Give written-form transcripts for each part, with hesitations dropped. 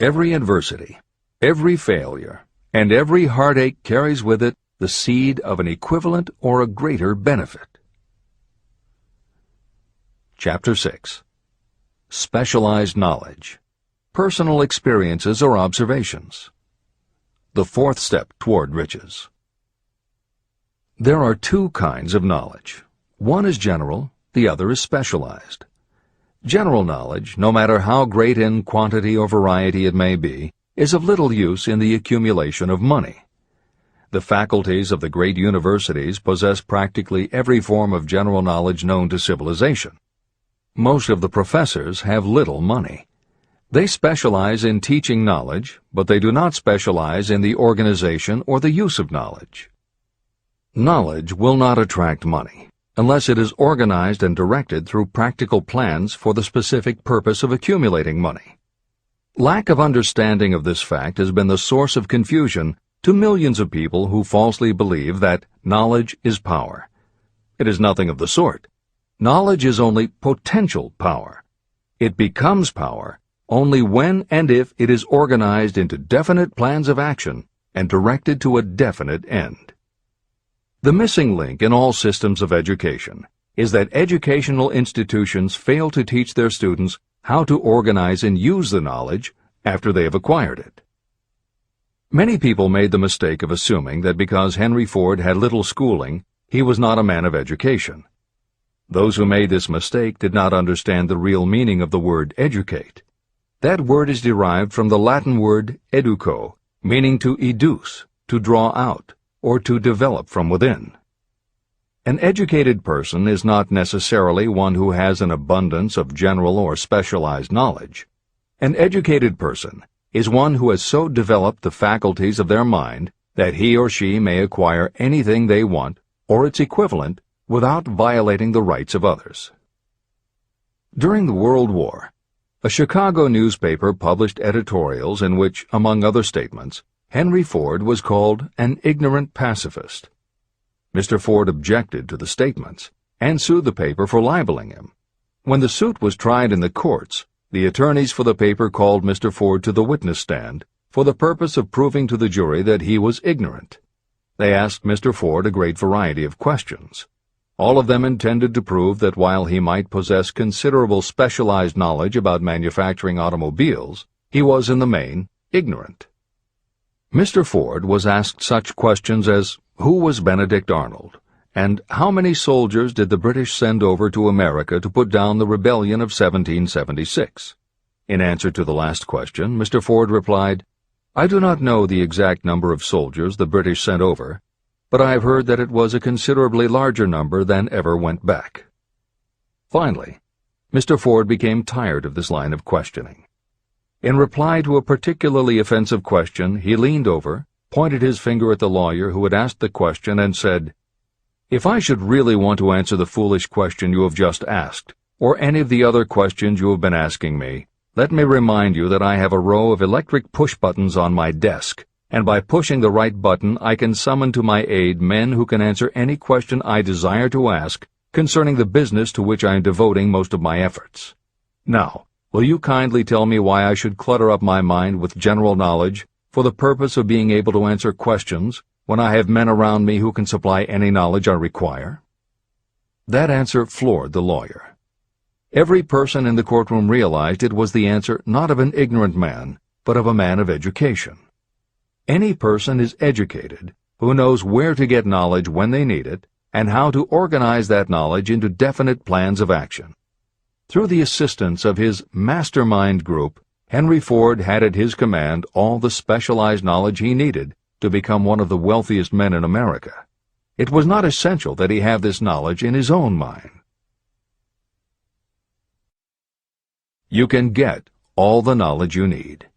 Every adversity, every failure, and every heartache carries with it the seed of an equivalent or a greater benefit. Chapter 6. Specialized Knowledge. Personal Experiences or Observations. The fourth step toward riches. There are two kinds of knowledge. One is general, the other is specialized. General knowledge, no matter how great in quantity or variety it may be, is of little use in the accumulation of money. The faculties of the great universities possess practically every form of general knowledge known to civilization. Most of the professors have little money. They specialize in teaching knowledge, but they do not specialize in the organization or the use of knowledge. Knowledge will not attract money unless it is organized and directed through practical plans for the specific purpose of accumulating money. Lack of understanding of this fact has been the source of confusion to millions of people who falsely believe that knowledge is power. It is nothing of the sort. Knowledge is only potential power. It becomes power only when and if it is organized into definite plans of action and directed to a definite end. The missing link in all systems of education is that educational institutions fail to teach their students how to organize and use the knowledge after they have acquired it. Many people made the mistake of assuming that because Henry Ford had little schooling, he was not a man of education. Those who made this mistake did not understand the real meaning of the word educate. That word is derived from the Latin word educo, meaning to educe, to draw out, or to develop from within. An educated person is not necessarily one who has an abundance of general or specialized knowledge. An educated person is one who has so developed the faculties of their mind that he or she may acquire anything they want, or its equivalent, without violating the rights of others. During the World War, a Chicago newspaper published editorials in which, among other statements, Henry Ford was called an ignorant pacifist. Mr. Ford objected to the statements and sued the paper for libeling him. When the suit was tried in the courts, the attorneys for the paper called Mr. Ford to the witness stand for the purpose of proving to the jury that he was ignorant. They asked Mr. Ford a great variety of questions. All of them intended to prove that while he might possess considerable specialized knowledge about manufacturing automobiles, he was in the main ignorant. Mr. Ford was asked such questions as, who was Benedict Arnold, and how many soldiers did the British send over to America to put down the rebellion of 1776? In answer to the last question, Mr. Ford replied, I do not know the exact number of soldiers the British sent over, but I have heard that it was a considerably larger number than ever went back. Finally, Mr. Ford became tired of this line of questioning. In reply to a particularly offensive question, he leaned over, pointed his finger at the lawyer who had asked the question, and said, If I should really want to answer the foolish question you have just asked, or any of the other questions you have been asking me, let me remind you that I have a row of electric push-buttons on my desk, and by pushing the right button I can summon to my aid men who can answer any question I desire to ask concerning the business to which I am devoting most of my efforts. Now, will you kindly tell me why I should clutter up my mind with general knowledge for the purpose of being able to answer questions when I have men around me who can supply any knowledge I require? That answer floored the lawyer. Every person in the courtroom realized it was the answer not of an ignorant man, but of a man of education. Any person is educated who knows where to get knowledge when they need it and how to organize that knowledge into definite plans of action. Through the assistance of his mastermind group, Henry Ford had at his command all the specialized knowledge he needed to become one of the wealthiest men in America. It was not essential that he have this knowledge in his own mind. You can get all the knowledge you need.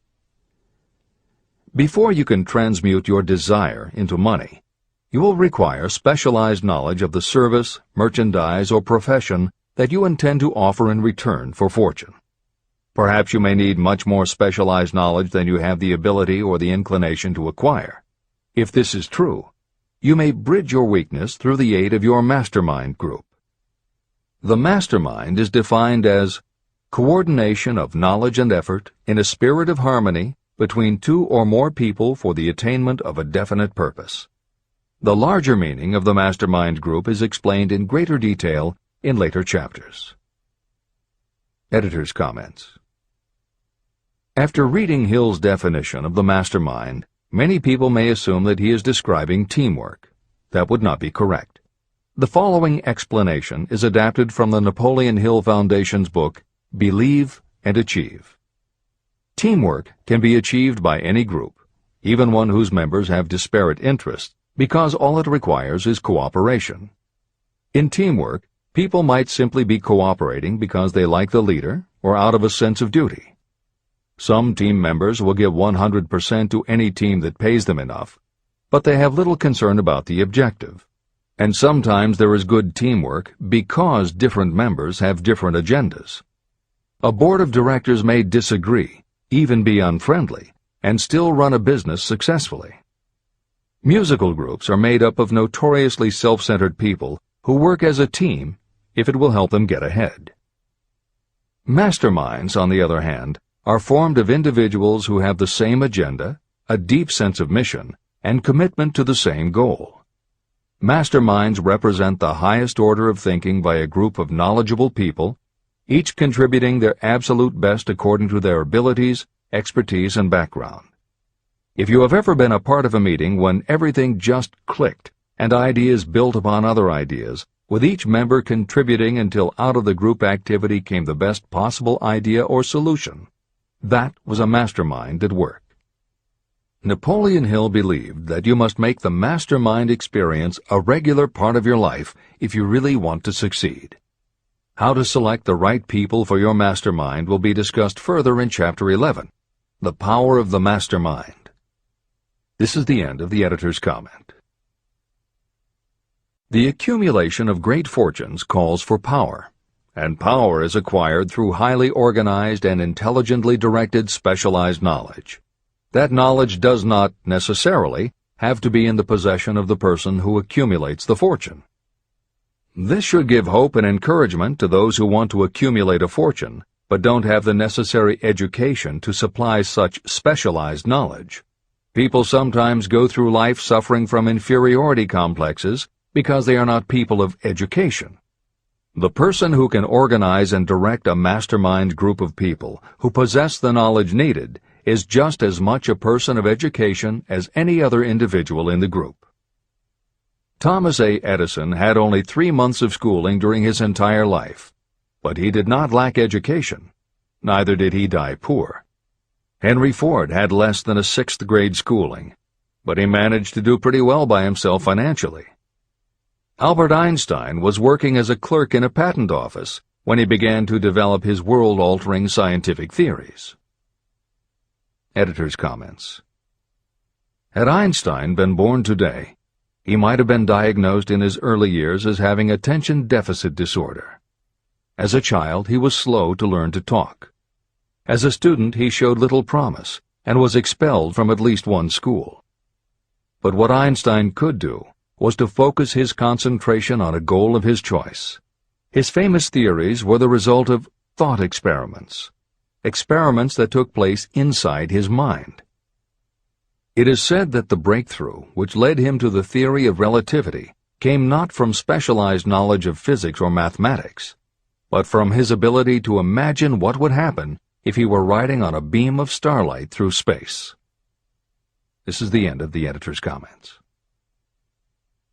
Before you can transmute your desire into money, you will require specialized knowledge of the service, merchandise, or profession that you intend to offer in return for fortune. Perhaps you may need much more specialized knowledge than you have the ability or the inclination to acquire. If this is true, you may bridge your weakness through the aid of your mastermind group. The mastermind is defined as coordination of knowledge and effort in a spirit of harmony between two or more people for the attainment of a definite purpose. The larger meaning of the mastermind group is explained in greater detail in later chapters. Editor's comments. After reading Hill's definition of the mastermind, many people may assume that he is describing teamwork. That would not be correct. The following explanation is adapted from the Napoleon Hill Foundation's book, Believe and Achieve. Teamwork can be achieved by any group, even one whose members have disparate interests, because all it requires is cooperation. In teamwork, people might simply be cooperating because they like the leader or out of a sense of duty. Some team members will give 100% to any team that pays them enough, but they have little concern about the objective. And sometimes there is good teamwork because different members have different agendas. A board of directors may disagree, even be unfriendly, and still run a business successfully. Musical groups are made up of notoriously self-centered people who work as a team if it will help them get ahead. Masterminds, on the other hand, are formed of individuals who have the same agenda, a deep sense of mission, and commitment to the same goal. Masterminds represent the highest order of thinking by a group of knowledgeable people, each contributing their absolute best according to their abilities, expertise, and background. If you have ever been a part of a meeting when everything just clicked and ideas built upon other ideas, with each member contributing until out of the group activity came the best possible idea or solution, that was a mastermind at work. Napoleon Hill believed that you must make the mastermind experience a regular part of your life if you really want to succeed. How to select the right people for your mastermind will be discussed further in Chapter 11, The Power of the Mastermind. This is the end of the editor's comment. The accumulation of great fortunes calls for power, and power is acquired through highly organized and intelligently directed specialized knowledge. That knowledge does not, necessarily, have to be in the possession of the person who accumulates the fortune. This should give hope and encouragement to those who want to accumulate a fortune, but don't have the necessary education to supply such specialized knowledge. People sometimes go through life suffering from inferiority complexes because they are not people of education. The person who can organize and direct a mastermind group of people who possess the knowledge needed is just as much a person of education as any other individual in the group. Thomas A. Edison had only 3 months of schooling during his entire life, but he did not lack education. Neither did he die poor. Henry Ford had less than a 6th grade schooling, but he managed to do pretty well by himself financially. Albert Einstein was working as a clerk in a patent office when he began to develop his world-altering scientific theories. Editor's comments. Had Einstein been born today, he might have been diagnosed in his early years as having attention deficit disorder. As a child, he was slow to learn to talk. As a student, he showed little promise and was expelled from at least one school. But what Einstein could do was to focus his concentration on a goal of his choice. His famous theories were the result of thought experiments that took place inside his mind. It is said that the breakthrough which led him to the theory of relativity came not from specialized knowledge of physics or mathematics, but from his ability to imagine what would happen if he were riding on a beam of starlight through space. This is the end of the editor's comments.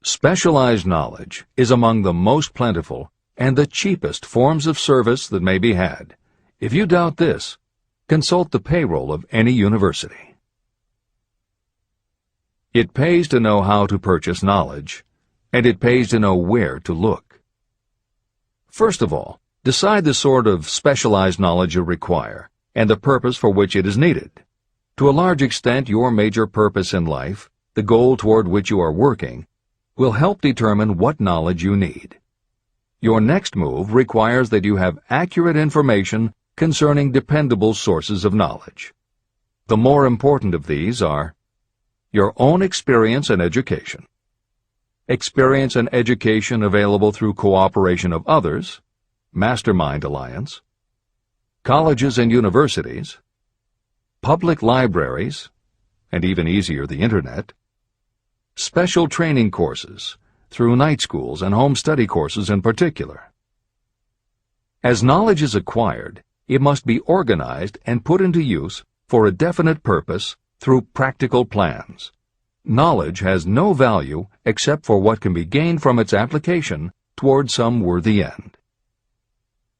Specialized knowledge is among the most plentiful and the cheapest forms of service that may be had. If you doubt this, consult the payroll of any university. It pays to know how to purchase knowledge, and it pays to know where to look. First of all, decide the sort of specialized knowledge you require and the purpose for which it is needed. To a large extent, your major purpose in life, the goal toward which you are working, will help determine what knowledge you need. Your next move requires that you have accurate information concerning dependable sources of knowledge. The more important of these are your own experience and education, experience and education available through cooperation of others, Mastermind Alliance, colleges and universities, public libraries, and even easier, the Internet, special training courses, through night schools and home study courses in particular. As knowledge is acquired, it must be organized and put into use for a definite purpose through practical plans. Knowledge has no value except for what can be gained from its application toward some worthy end.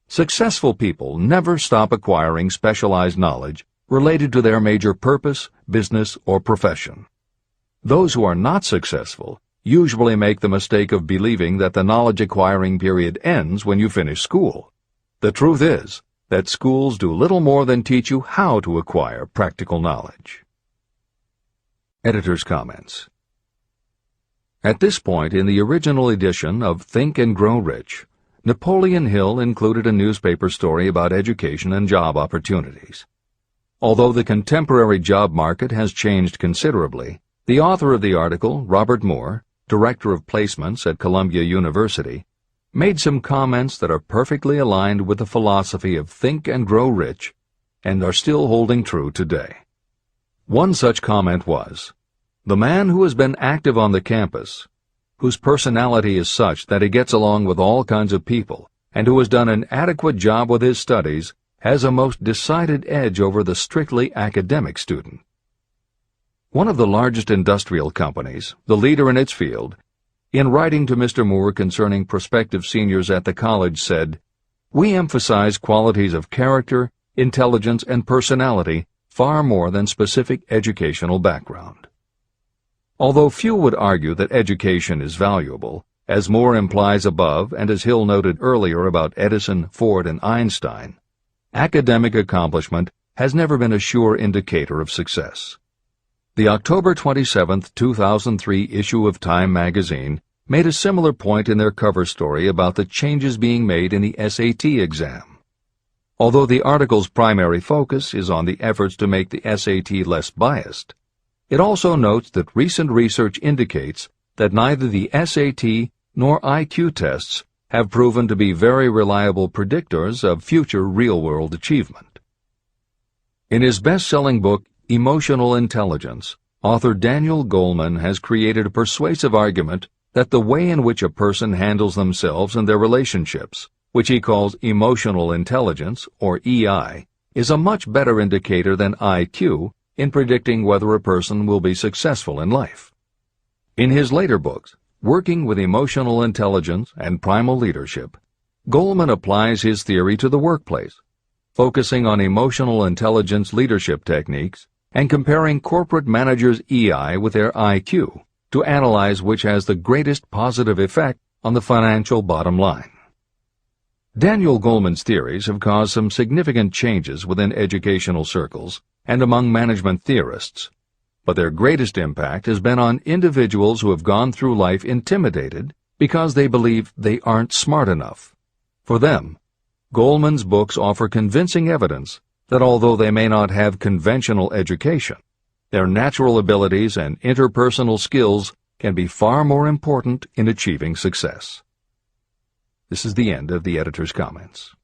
Successful people never stop acquiring specialized knowledge related to their major purpose, business, or profession. Those who are not successful usually make the mistake of believing that the knowledge-acquiring period ends when you finish school. The truth is that schools do little more than teach you how to acquire practical knowledge. Editor's comments. At this point in the original edition of Think and Grow Rich, Napoleon Hill included a newspaper story about education and job opportunities. Although the contemporary job market has changed considerably, the author of the article, Robert Moore, Director of Placements at Columbia University, made some comments that are perfectly aligned with the philosophy of Think and Grow Rich and are still holding true today. One such comment was, "The man who has been active on the campus, whose personality is such that he gets along with all kinds of people, and who has done an adequate job with his studies, has a most decided edge over the strictly academic student." One of the largest industrial companies, the leader in its field, in writing to Mr. Moore concerning prospective seniors at the college said, "We emphasize qualities of character, intelligence, and personality far more than specific educational background." Although few would argue that education is valuable, as Moore implies above and as Hill noted earlier about Edison, Ford, and Einstein, academic accomplishment has never been a sure indicator of success. The October 27, 2003 issue of Time magazine made a similar point in their cover story about the changes being made in the SAT exam. Although the article's primary focus is on the efforts to make the SAT less biased, it also notes that recent research indicates that neither the SAT nor IQ tests have proven to be very reliable predictors of future real-world achievement. In his best-selling book, Emotional Intelligence, author Daniel Goleman has created a persuasive argument that the way in which a person handles themselves and their relationships, which he calls emotional intelligence, or EI, is a much better indicator than IQ in predicting whether a person will be successful in life. In his later books, Working with Emotional Intelligence and Primal Leadership, Goleman applies his theory to the workplace, focusing on emotional intelligence leadership techniques and comparing corporate managers' EI with their IQ to analyze which has the greatest positive effect on the financial bottom line. Daniel Goleman's theories have caused some significant changes within educational circles and among management theorists, but their greatest impact has been on individuals who have gone through life intimidated because they believe they aren't smart enough. For them, Goleman's books offer convincing evidence that although they may not have conventional education, their natural abilities and interpersonal skills can be far more important in achieving success. This is the end of the editor's comments.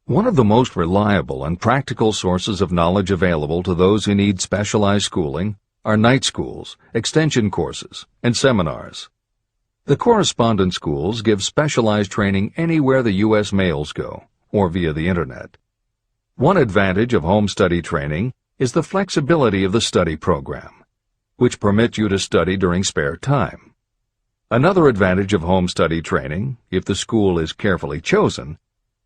One of the most reliable and practical sources of knowledge available to those who need specialized schooling are night schools, extension courses, and seminars. The correspondence schools give specialized training anywhere the U.S. mails go, or via the Internet. One advantage of home study training is the flexibility of the study program, which permits you to study during spare time. Another advantage of home study training, if the school is carefully chosen,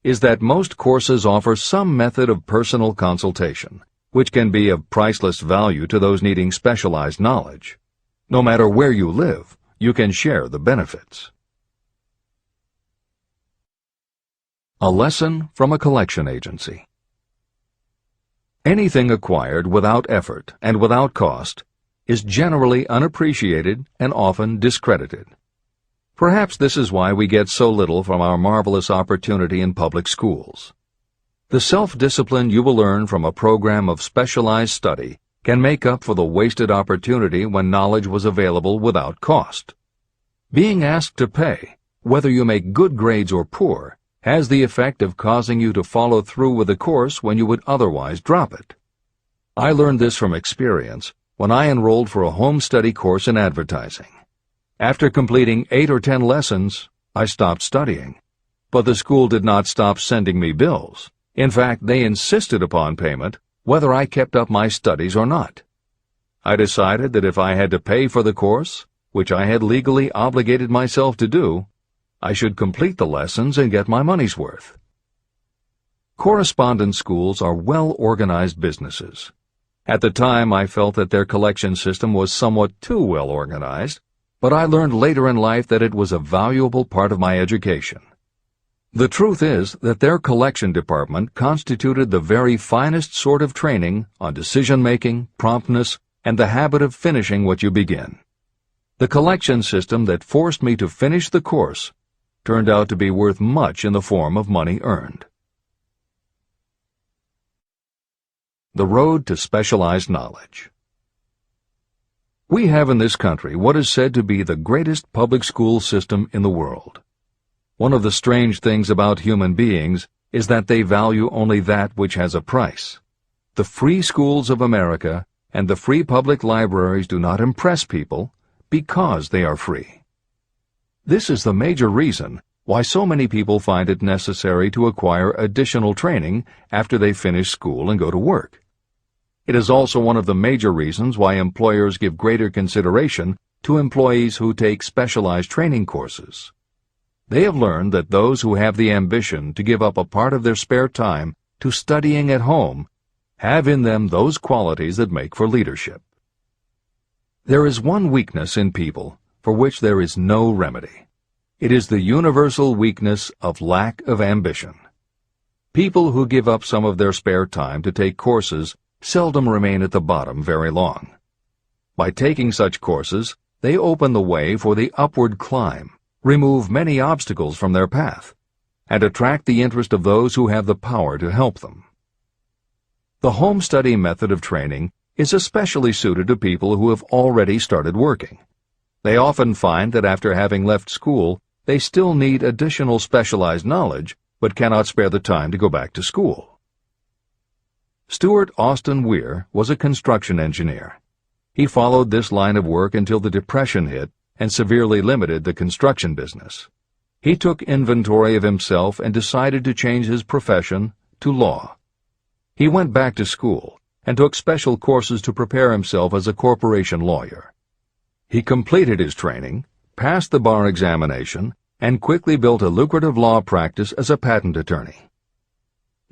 is that most courses offer some method of personal consultation, which can be of priceless value to those needing specialized knowledge. No matter where you live, you can share the benefits. A lesson from a collection agency. Anything acquired without effort and without cost is generally unappreciated and often discredited. Perhaps this is why we get so little from our marvelous opportunity in public schools. The self-discipline you will learn from a program of specialized study can make up for the wasted opportunity when knowledge was available without cost. Being asked to pay, whether you make good grades or poor, has the effect of causing you to follow through with a course when you would otherwise drop it. I learned this from experience when I enrolled for a home study course in advertising. After completing 8 or 10 lessons, I stopped studying. But the school did not stop sending me bills. In fact, they insisted upon payment whether I kept up my studies or not. I decided that if I had to pay for the course, which I had legally obligated myself to do, I should complete the lessons and get my money's worth. Correspondence schools are well-organized businesses. At the time, I felt that their collection system was somewhat too well organized, but I learned later in life that it was a valuable part of my education. The truth is that their collection department constituted the very finest sort of training on decision-making, promptness, and the habit of finishing what you begin. The collection system that forced me to finish the course turned out to be worth much in the form of money earned. The road to specialized knowledge. We have in this country what is said to be the greatest public school system in the world. One of the strange things about human beings is that they value only that which has a price. The free schools of America and the free public libraries do not impress people because they are free. This is the major reason why so many people find it necessary to acquire additional training after they finish school and go to work. It is also one of the major reasons why employers give greater consideration to employees who take specialized training courses. They have learned that those who have the ambition to give up a part of their spare time to studying at home have in them those qualities that make for leadership. There is one weakness in people for which there is no remedy. It is the universal weakness of lack of ambition. People who give up some of their spare time to take courses seldom remain at the bottom very long. By taking such courses, they open the way for the upward climb, remove many obstacles from their path, and attract the interest of those who have the power to help them. The home study method of training is especially suited to people who have already started working. They often find that after having left school, they still need additional specialized knowledge, but cannot spare the time to go back to school. Stuart Austin Weir was a construction engineer. He followed this line of work until the Depression hit and severely limited the construction business. He took inventory of himself and decided to change his profession to law. He went back to school and took special courses to prepare himself as a corporation lawyer. He completed his training, passed the bar examination, and quickly built a lucrative law practice as a patent attorney.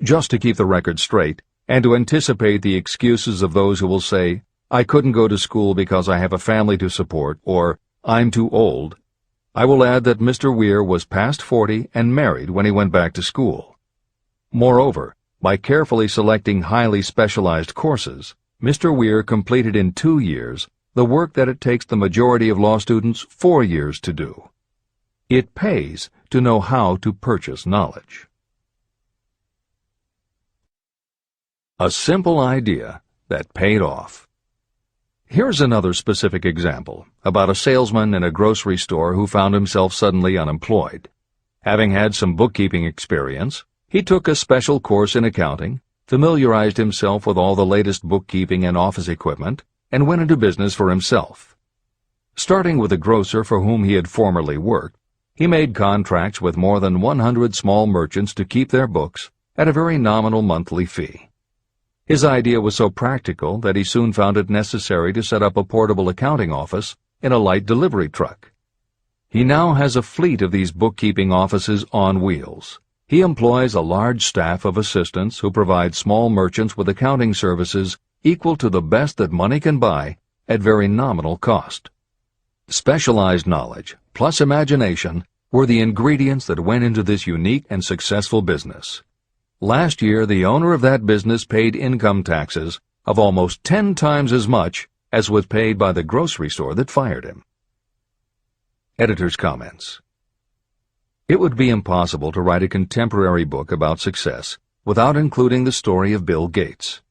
Just to keep the record straight, and to anticipate the excuses of those who will say, "I couldn't go to school because I have a family to support," or "I'm too old," I will add that Mr. Weir was past 40 and married when he went back to school. Moreover, by carefully selecting highly specialized courses, Mr. Weir completed in 2 years the work that it takes the majority of law students 4 years to do. It pays to know how to purchase knowledge. A simple idea that paid off. Here's another specific example about a salesman in a grocery store who found himself suddenly unemployed. Having had some bookkeeping experience, he took a special course in accounting, familiarized himself with all the latest bookkeeping and office equipment, and went into business for himself. Starting with a grocer for whom he had formerly worked, he made contracts with more than 100 small merchants to keep their books at a very nominal monthly fee. His idea was so practical that he soon found it necessary to set up a portable accounting office in a light delivery truck. He now has a fleet of these bookkeeping offices on wheels. He employs a large staff of assistants who provide small merchants with accounting services equal to the best that money can buy at very nominal cost. Specialized knowledge plus imagination were the ingredients that went into this unique and successful business. Last year, the owner of that business paid income taxes of almost 10 times as much as was paid by the grocery store that fired him. Editor's comments. It would be impossible to write a contemporary book about success without including the story of Bill Gates.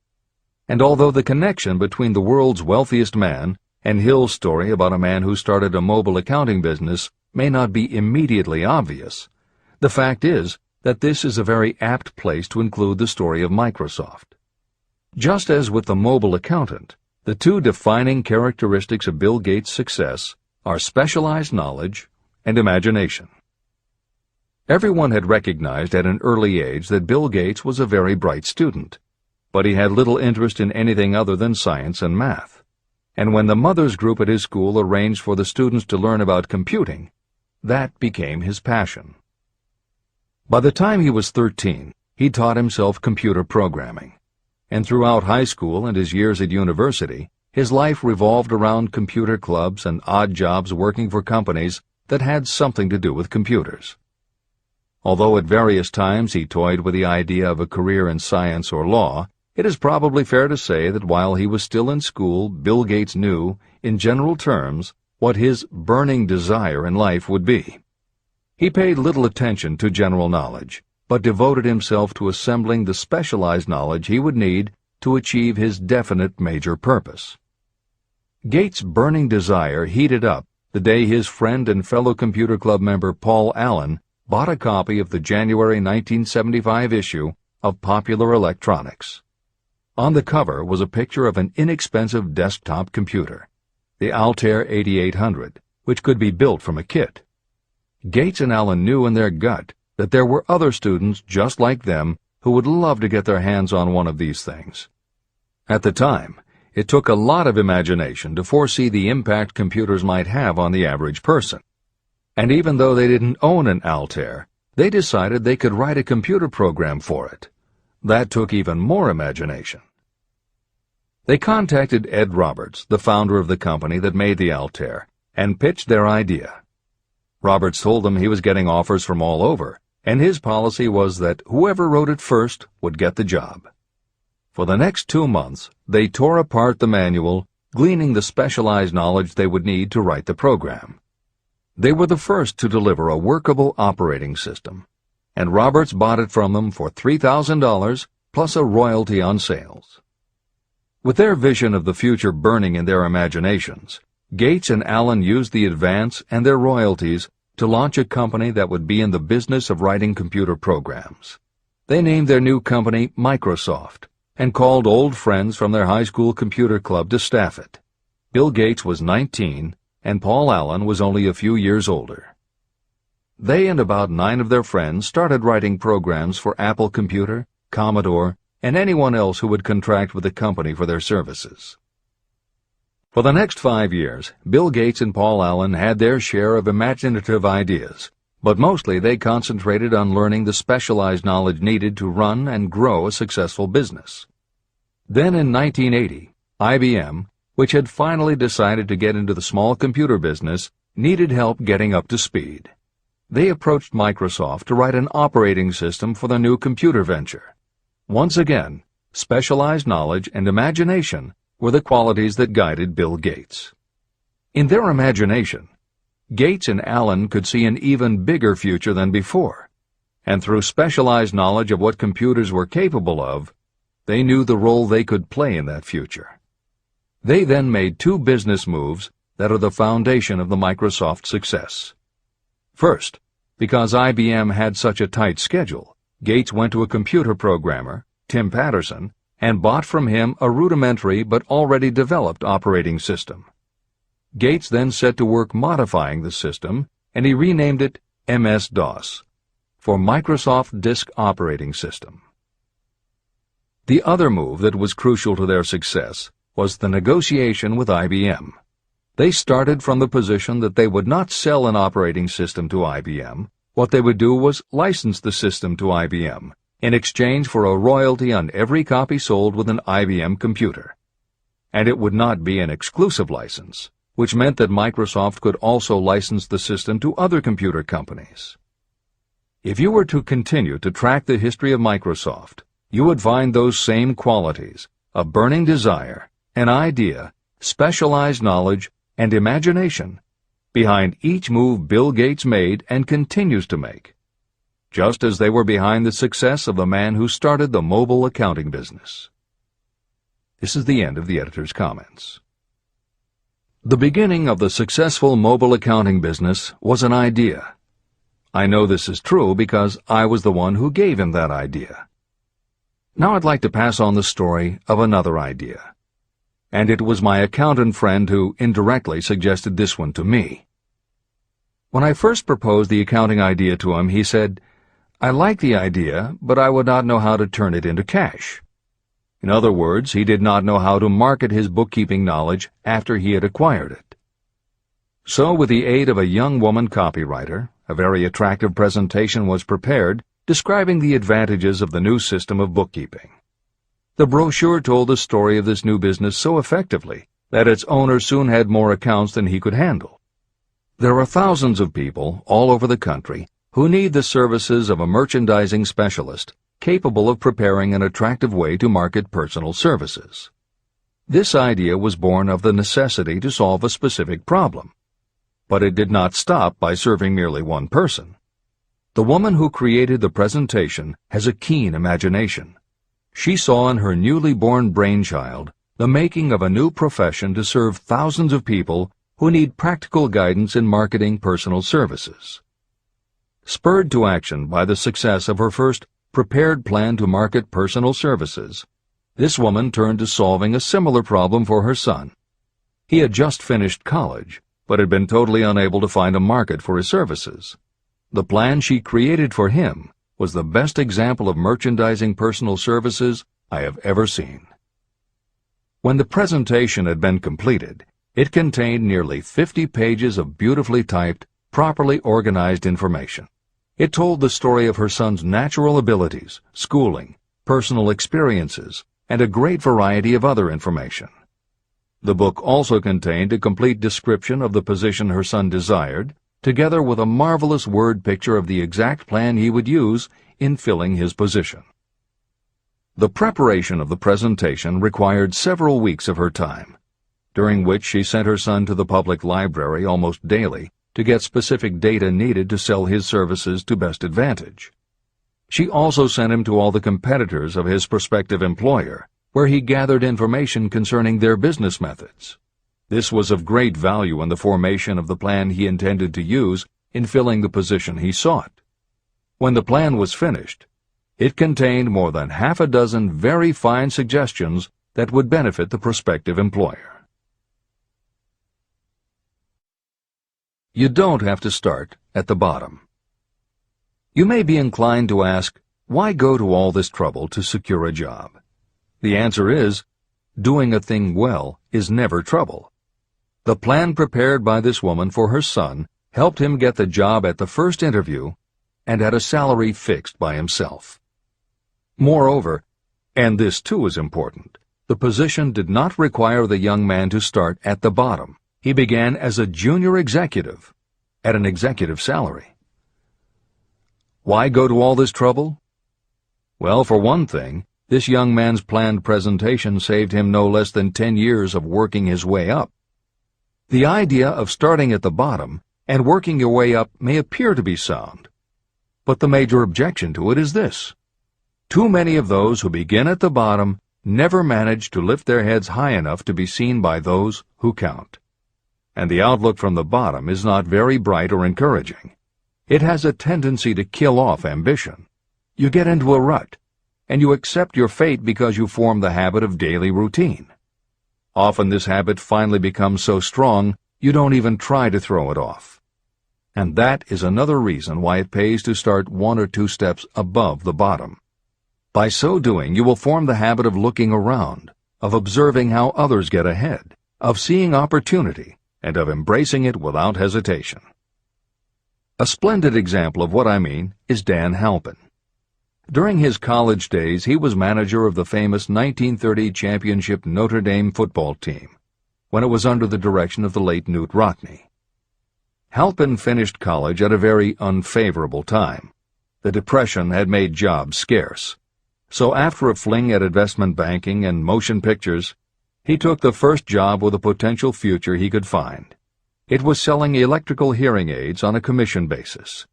And although the connection between the world's wealthiest man and Hill's story about a man who started a mobile accounting business may not be immediately obvious, the fact is that this is a very apt place to include the story of Microsoft. Just as with the mobile accountant, the two defining characteristics of Bill Gates' success are specialized knowledge and imagination. Everyone had recognized at an early age that Bill Gates was a very bright student, but he had little interest in anything other than science and math. And when the mothers group at his school arranged for the students to learn about computing, that became his passion. By the time he was 13, he taught himself computer programming, and throughout high school and his years at university, his life revolved around computer clubs and odd jobs working for companies that had something to do with computers. Although at various times he toyed with the idea of a career in science or law, it is probably fair to say that while he was still in school, Bill Gates knew, in general terms, what his burning desire in life would be. He paid little attention to general knowledge, but devoted himself to assembling the specialized knowledge he would need to achieve his definite major purpose. Gates' burning desire heated up the day his friend and fellow computer club member Paul Allen bought a copy of the January 1975 issue of Popular Electronics. On the cover was a picture of an inexpensive desktop computer, the Altair 8800, which could be built from a kit. Gates and Allen knew in their gut that there were other students just like them who would love to get their hands on one of these things. At the time, it took a lot of imagination to foresee the impact computers might have on the average person. And even though they didn't own an Altair, they decided they could write a computer program for it. That took even more imagination. They contacted Ed Roberts, the founder of the company that made the Altair, and pitched their idea. Roberts told them he was getting offers from all over, and his policy was that whoever wrote it first would get the job. For the next 2 months, they tore apart the manual, gleaning the specialized knowledge they would need to write the program. They were the first to deliver a workable operating system, and Roberts bought it from them for $3,000 plus a royalty on sales. With their vision of the future burning in their imaginations, Gates and Allen used the advance and their royalties to launch a company that would be in the business of writing computer programs. They named their new company Microsoft and called old friends from their high school computer club to staff it. Bill Gates was 19 and Paul Allen was only a few years older. They and about 9 of their friends started writing programs for Apple Computer, Commodore, and anyone else who would contract with the company for their services. For the next 5 years, Bill Gates and Paul Allen had their share of imaginative ideas, but mostly they concentrated on learning the specialized knowledge needed to run and grow a successful business. Then in 1980, IBM, which had finally decided to get into the small computer business, needed help getting up to speed. They approached Microsoft to write an operating system for the new computer venture. Once again, specialized knowledge and imagination were the qualities that guided Bill Gates. In their imagination, Gates and Allen could see an even bigger future than before, and through specialized knowledge of what computers were capable of, they knew the role they could play in that future. They then made 2 business moves that are the foundation of the Microsoft success. First, because IBM had such a tight schedule, Gates went to a computer programmer, Tim Patterson, and bought from him a rudimentary but already developed operating system. Gates then set to work modifying the system, and he renamed it MS-DOS, for Microsoft Disk Operating System. The other move that was crucial to their success was the negotiation with IBM. They started from the position that they would not sell an operating system to IBM. What they would do was license the system to IBM in exchange for a royalty on every copy sold with an IBM computer. And it would not be an exclusive license, which meant that Microsoft could also license the system to other computer companies. If you were to continue to track the history of Microsoft, you would find those same qualities: a burning desire, an idea, specialized knowledge, and imagination behind each move Bill Gates made and continues to make, just as they were behind the success of the man who started the mobile accounting business. This is the end of the editor's comments. The beginning of the successful mobile accounting business was an idea. I know this is true because I was the one who gave him that idea. Now I'd like to pass on the story of another idea. And it was my accountant friend who indirectly suggested this one to me. When I first proposed the accounting idea to him, he said, "I like the idea, but I would not know how to turn it into cash." In other words, he did not know how to market his bookkeeping knowledge after he had acquired it. So, with the aid of a young woman copywriter, a very attractive presentation was prepared describing the advantages of the new system of bookkeeping. The brochure told the story of this new business so effectively that its owner soon had more accounts than he could handle. There are thousands of people all over the country who need the services of a merchandising specialist capable of preparing an attractive way to market personal services. This idea was born of the necessity to solve a specific problem. But it did not stop by serving merely one person. The woman who created the presentation has a keen imagination. She saw in her newly born brainchild the making of a new profession to serve thousands of people who need practical guidance in marketing personal services. Spurred to action by the success of her first prepared plan to market personal services, this woman turned to solving a similar problem for her son. He had just finished college, but had been totally unable to find a market for his services. The plan she created for him was the best example of merchandising personal services I have ever seen. When the presentation had been completed, it contained nearly 50 pages of beautifully typed, properly organized information. It told the story of her son's natural abilities, schooling, personal experiences, and a great variety of other information. The book also contained a complete description of the position her son desired, together with a marvelous word picture of the exact plan he would use in filling his position. The preparation of the presentation required several weeks of her time, during which she sent her son to the public library almost daily to get specific data needed to sell his services to best advantage. She also sent him to all the competitors of his prospective employer, where he gathered information concerning their business methods. This was of great value in the formation of the plan he intended to use in filling the position he sought. When the plan was finished, it contained more than half a dozen very fine suggestions that would benefit the prospective employer. You don't have to start at the bottom. You may be inclined to ask, why go to all this trouble to secure a job? The answer is, doing a thing well is never trouble. The plan prepared by this woman for her son helped him get the job at the first interview and at a salary fixed by himself. Moreover, and this too is important, the position did not require the young man to start at the bottom. He began as a junior executive at an executive salary. Why go to all this trouble? Well, for one thing, this young man's planned presentation saved him no less than 10 years of working his way up. The idea of starting at the bottom and working your way up may appear to be sound, but the major objection to it is this. Too many of those who begin at the bottom never manage to lift their heads high enough to be seen by those who count. And the outlook from the bottom is not very bright or encouraging. It has a tendency to kill off ambition. You get into a rut, and you accept your fate because you form the habit of daily routine. Often this habit finally becomes so strong you don't even try to throw it off. And that is another reason why it pays to start 1 or 2 steps above the bottom. By so doing, you will form the habit of looking around, of observing how others get ahead, of seeing opportunity, and of embracing it without hesitation. A splendid example of what I mean is Dan Halpin. During his college days, he was manager of the famous 1930 championship Notre Dame football team, when it was under the direction of the late Knute Rockne. Halpin finished college at a very unfavorable time. The Depression had made jobs scarce. So after a fling at investment banking and motion pictures, he took the first job with a potential future he could find. It was selling electrical hearing aids on a commission basis.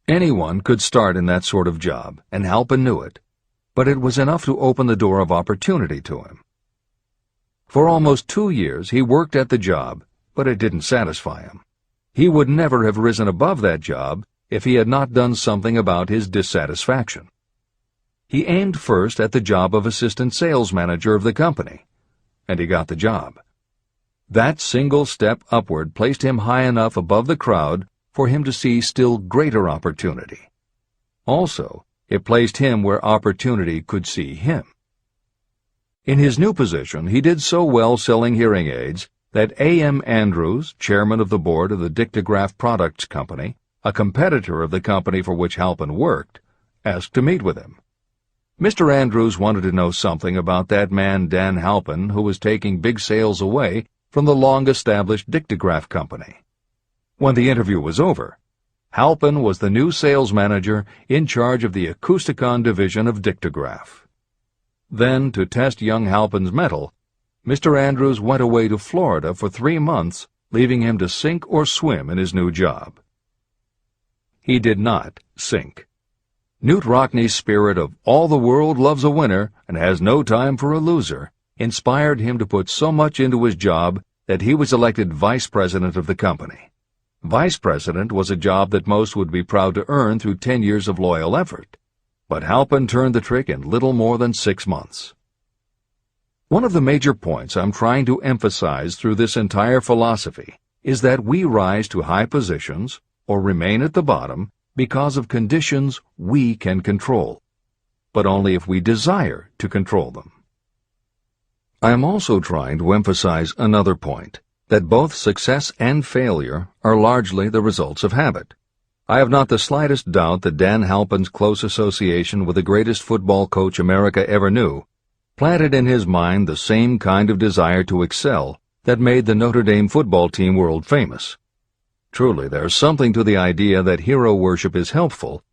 Anyone could start in that sort of job, and Halpin knew it, but it was enough to open the door of opportunity to him. For almost 2 years he worked at the job, but it didn't satisfy him. He would never have risen above that job if he had not done something about his dissatisfaction. He aimed first at the job of assistant sales manager of the company, and he got the job. That single step upward placed him high enough above the crowd for him to see still greater opportunity. Also, it placed him where opportunity could see him. In his new position, he did so well selling hearing aids that A.M. Andrews, chairman of the board of the Dictograph Products Company, a competitor of the company for which Halpin worked, asked to meet with him. Mr. Andrews wanted to know something about that man Dan Halpin, who was taking big sales away from the long-established Dictograph Company. When the interview was over, Halpin was the new sales manager in charge of the Acousticon division of Dictograph. Then, to test young Halpin's mettle, Mr. Andrews went away to Florida for 3 months, leaving him to sink or swim in his new job. He did not sink. Knute Rockne's spirit of "all the world loves a winner and has no time for a loser" inspired him to put so much into his job that he was elected vice president of the company. Vice president was a job that most would be proud to earn through 10 years of loyal effort, but Halpin turned the trick in little more than 6 months. One of the major points I'm trying to emphasize through this entire philosophy is that we rise to high positions or remain at the bottom because of conditions we can control, but only if we desire to control them. I am also trying to emphasize another point, that both success and failure are largely the results of habit. I have not the slightest doubt that Dan Halpin's close association with the greatest football coach America ever knew planted in his mind the same kind of desire to excel that made the Notre Dame football team world famous. Truly, there's something to the idea that hero worship is helpful,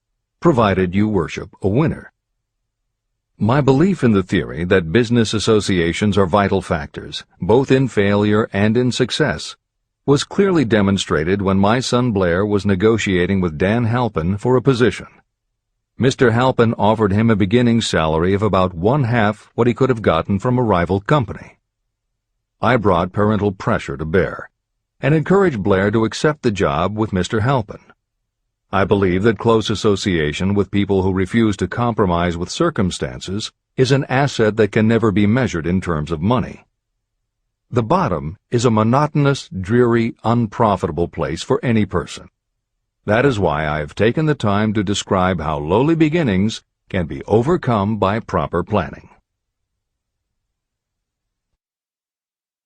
provided you worship a winner. My belief in the theory that business associations are vital factors, both in failure and in success, was clearly demonstrated when my son Blair was negotiating with Dan Halpin for a position. Mr. Halpin offered him a beginning salary of about 1/2 what he could have gotten from a rival company. I brought parental pressure to bear and encouraged Blair to accept the job with Mr. Halpin. I believe that close association with people who refuse to compromise with circumstances is an asset that can never be measured in terms of money. The bottom is a monotonous, dreary, unprofitable place for any person. That is why I have taken the time to describe how lowly beginnings can be overcome by proper planning.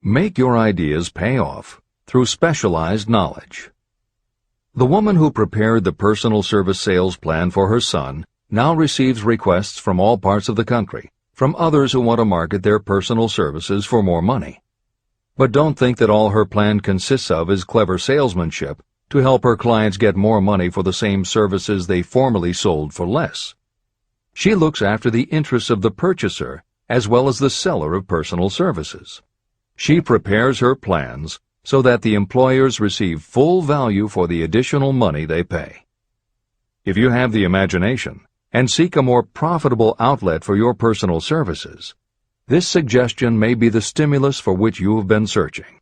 Make your ideas pay off through specialized knowledge. The woman who prepared the personal service sales plan for her son now receives requests from all parts of the country, from others who want to market their personal services for more money. But don't think that all her plan consists of is clever salesmanship to help her clients get more money for the same services they formerly sold for less. She looks after the interests of the purchaser as well as the seller of personal services. She prepares her plans so that the employers receive full value for the additional money they pay. If you have the imagination and seek a more profitable outlet for your personal services, this suggestion may be the stimulus for which you have been searching.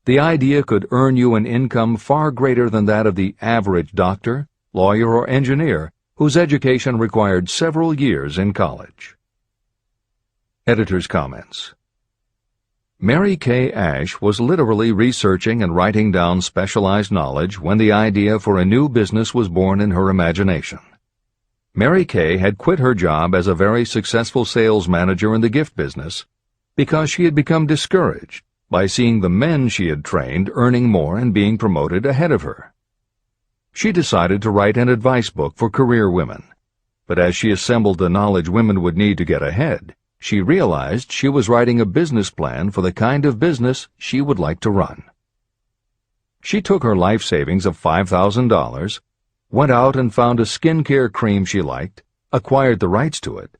The idea could earn you an income far greater than that of the average doctor, lawyer, or engineer whose education required several years in college. Editor's comments. Mary Kay Ash was literally researching and writing down specialized knowledge when the idea for a new business was born in her imagination. Mary Kay had quit her job as a very successful sales manager in the gift business because she had become discouraged by seeing the men she had trained earning more and being promoted ahead of her. She decided to write an advice book for career women, but as she assembled the knowledge women would need to get ahead, she realized she was writing a business plan for the kind of business she would like to run. She took her life savings of $5,000, went out and found a skincare cream she liked, acquired the rights to it,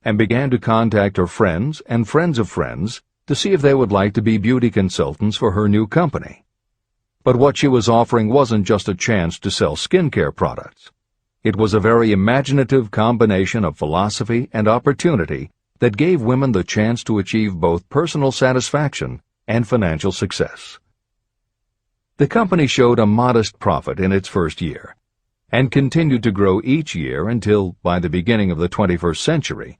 and began to contact her friends and friends of friends to see if they would like to be beauty consultants for her new company. But what she was offering wasn't just a chance to sell skincare products. It was a very imaginative combination of philosophy and opportunity that gave women the chance to achieve both personal satisfaction and financial success. The company showed a modest profit in its first year, and continued to grow each year until, by the beginning of the 21st century,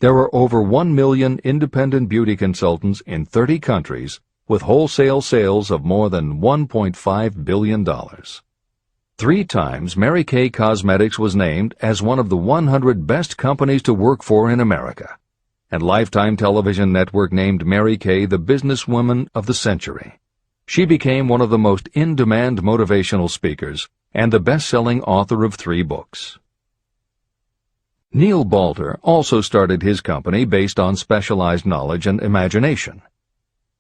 there were over 1 million independent beauty consultants in 30 countries with wholesale sales of more than $1.5 billion. 3 times Mary Kay Cosmetics was named as one of the 100 best companies to work for in America, and Lifetime Television Network named Mary Kay the businesswoman of the century. She became one of the most in-demand motivational speakers and the best-selling author of 3 books. Neil Balter also started his company based on specialized knowledge and imagination.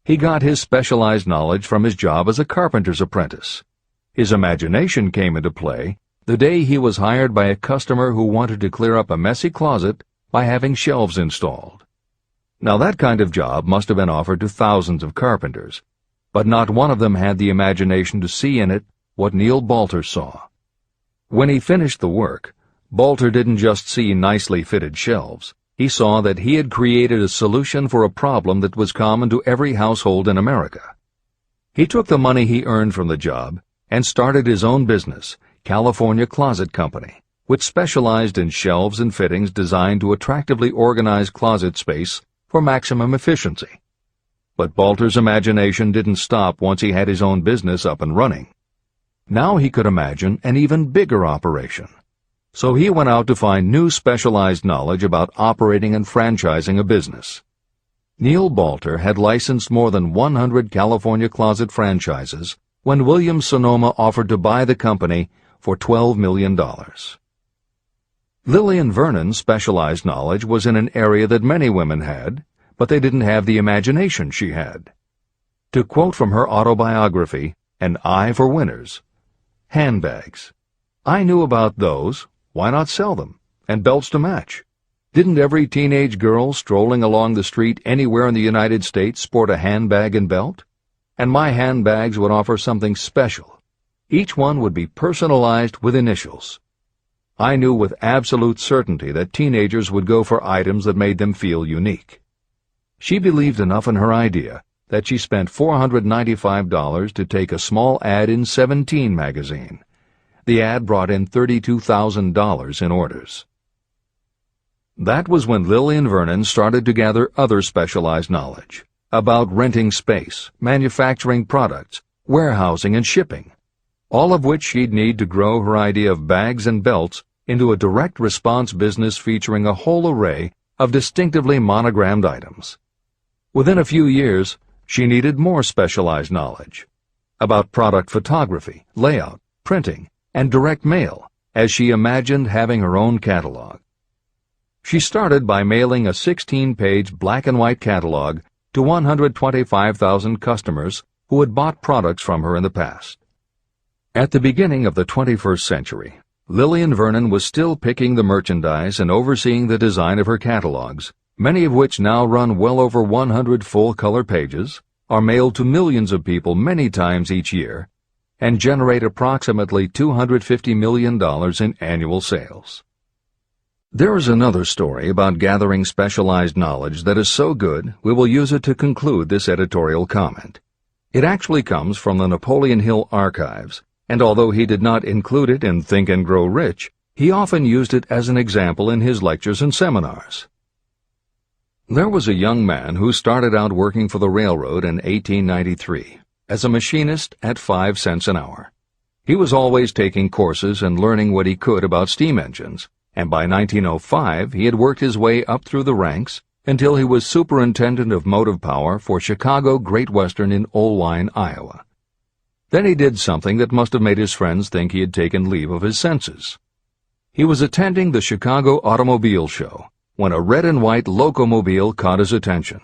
He got his specialized knowledge from his job as a carpenter's apprentice. His imagination came into play the day he was hired by a customer who wanted to clear up a messy closet by having shelves installed. Now that kind of job must have been offered to thousands of carpenters, but not one of them had the imagination to see in it what Neil Balter saw. When he finished the work, Balter didn't just see nicely fitted shelves. He saw that he had created a solution for a problem that was common to every household in America. He took the money he earned from the job and started his own business, California Closet Company, which specialized in shelves and fittings designed to attractively organize closet space for maximum efficiency. But Balter's imagination didn't stop once he had his own business up and running. Now he could imagine an even bigger operation. So he went out to find new specialized knowledge about operating and franchising a business. Neil Balter had licensed more than 100 California Closet franchises when Williams-Sonoma offered to buy the company for $12 million. Lillian Vernon's specialized knowledge was in an area that many women had, but they didn't have the imagination she had. To quote from her autobiography, An Eye for Winners, handbags. I knew about those. Why not sell them? And belts to match. Didn't every teenage girl strolling along the street anywhere in the United States sport a handbag and belt? And my handbags would offer something special. Each one would be personalized with initials. I knew with absolute certainty that teenagers would go for items that made them feel unique. She believed enough in her idea that she spent $495 to take a small ad in 17 magazine. The ad brought in $32,000 in orders. That was when Lillian Vernon started to gather other specialized knowledge about renting space, manufacturing products, warehousing, and shipping, all of which she'd need to grow her idea of bags and belts into a direct response business featuring a whole array of distinctively monogrammed items. Within a few years, she needed more specialized knowledge about product photography, layout, printing, and direct mail, as she imagined having her own catalog. She started by mailing a 16-page black-and-white catalog to 125,000 customers who had bought products from her in the past. At the beginning of the 21st century, Lillian Vernon was still picking the merchandise and overseeing the design of her catalogs, many of which now run well over 100 full-color pages, are mailed to millions of people many times each year, and generate approximately $250 million in annual sales. There is another story about gathering specialized knowledge that is so good we will use it to conclude this editorial comment. It actually comes from the Napoleon Hill archives, and although he did not include it in Think and Grow Rich, he often used it as an example in his lectures and seminars. There was a young man who started out working for the railroad in 1893. As a machinist at 5 cents an hour. He was always taking courses and learning what he could about steam engines, and by 1905 he had worked his way up through the ranks until he was superintendent of motive power for Chicago Great Western in Oelwein, Iowa. Then he did something that must have made his friends think he had taken leave of his senses. He was attending the Chicago Automobile Show when a red and white locomobile caught his attention.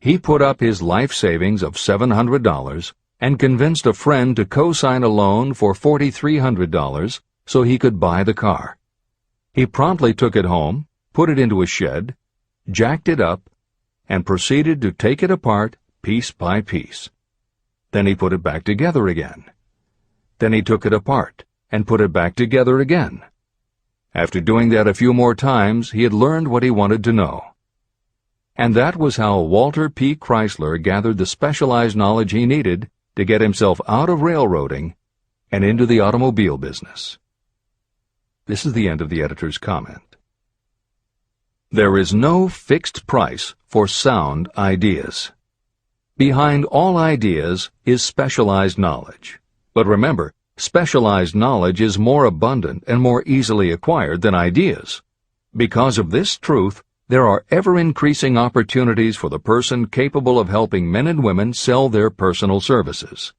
He put up his life savings of $700 and convinced a friend to co-sign a loan for $4,300 so he could buy the car. He promptly took it home, put it into a shed, jacked it up, and proceeded to take it apart piece by piece. Then he put it back together again. Then he took it apart and put it back together again. After doing that a few more times, he had learned what he wanted to know. And that was how Walter P. Chrysler gathered the specialized knowledge he needed to get himself out of railroading and into the automobile business. This is the end of the editor's comment. There is no fixed price for sound ideas. Behind all ideas is specialized knowledge. But remember, specialized knowledge is more abundant and more easily acquired than ideas. Because of this truth, there are ever-increasing opportunities for the person capable of helping men and women sell their personal services.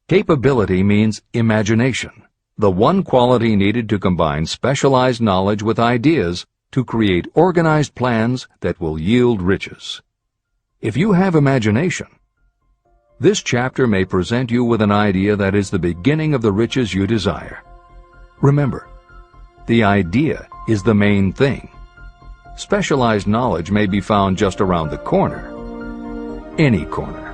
Capability means imagination, the one quality needed to combine specialized knowledge with ideas to create organized plans that will yield riches. If you have imagination, this chapter may present you with an idea that is the beginning of the riches you desire. Remember, the idea is the main thing. Specialized knowledge may be found just around the corner, any corner.